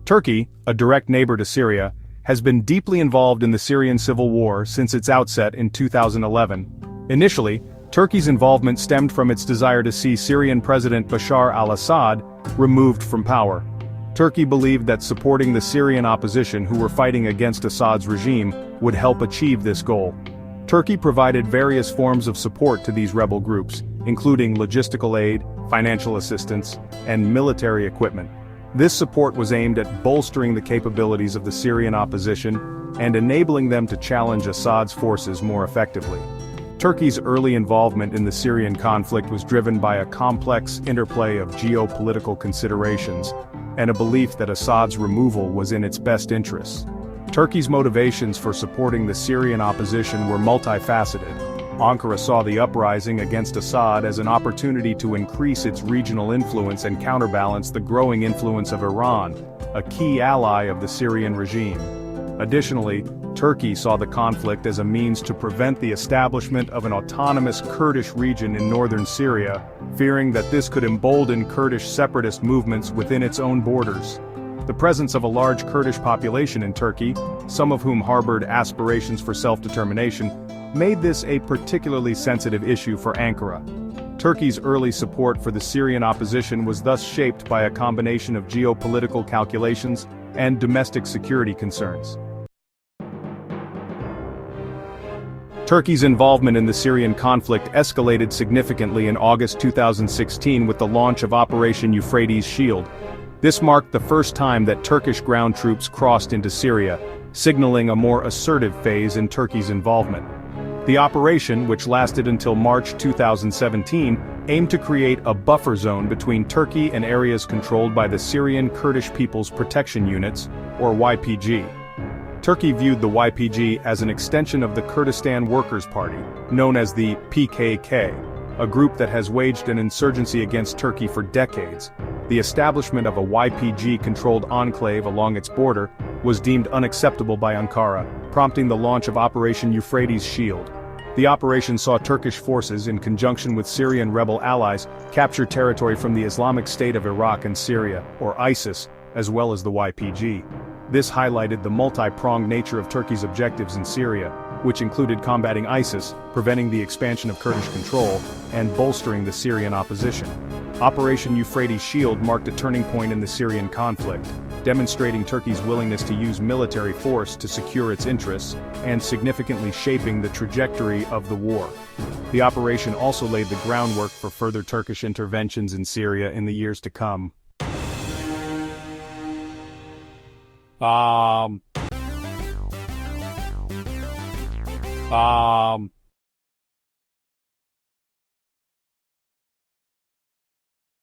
Turkey, a direct neighbor to Syria, has been deeply involved in the Syrian civil war since its outset in 2011. Initially, Turkey's involvement stemmed from its desire to see Syrian President Bashar al-Assad removed from power. Turkey believed that supporting the Syrian opposition who were fighting against Assad's regime would help achieve this goal. Turkey provided various forms of support to these rebel groups, including logistical aid, financial assistance, and military equipment. This support was aimed at bolstering the capabilities of the Syrian opposition and enabling them to challenge Assad's forces more effectively. Turkey's early involvement in the Syrian conflict was driven by a complex interplay of geopolitical considerations and a belief that Assad's removal was in its best interests. Turkey's motivations for supporting the Syrian opposition were multifaceted. Ankara saw the uprising against Assad as an opportunity to increase its regional influence and counterbalance the growing influence of Iran, a key ally of the Syrian regime. Additionally, Turkey saw the conflict as a means to prevent the establishment of an autonomous Kurdish region in northern Syria, fearing that this could embolden Kurdish separatist movements within its own borders. The presence of a large Kurdish population in Turkey, some of whom harbored aspirations for self-determination, made this a particularly sensitive issue for Ankara. Turkey's early support for the Syrian opposition was thus shaped by a combination of geopolitical calculations and domestic security concerns. Turkey's involvement in the Syrian conflict escalated significantly in August 2016 with the launch of Operation Euphrates Shield. This marked the first time that Turkish ground troops crossed into Syria, signaling a more assertive phase in Turkey's involvement. The operation, which lasted until March 2017, aimed to create a buffer zone between Turkey and areas controlled by the Syrian Kurdish People's Protection Units, or YPG. Turkey viewed the YPG as an extension of the Kurdistan Workers' Party, known as the PKK, a group that has waged an insurgency against Turkey for decades. The establishment of a YPG-controlled enclave along its border was deemed unacceptable by Ankara, prompting the launch of Operation Euphrates Shield. The operation saw Turkish forces, in conjunction with Syrian rebel allies, capture territory from the Islamic State of Iraq and Syria, or ISIS, as well as the YPG. This highlighted the multi-pronged nature of Turkey's objectives in Syria, which included combating ISIS, preventing the expansion of Kurdish control, and bolstering the Syrian opposition. Operation Euphrates Shield marked a turning point in the Syrian conflict, demonstrating Turkey's willingness to use military force to secure its interests, and significantly shaping the trajectory of the war. The operation also laid the groundwork for further Turkish interventions in Syria in the years to come.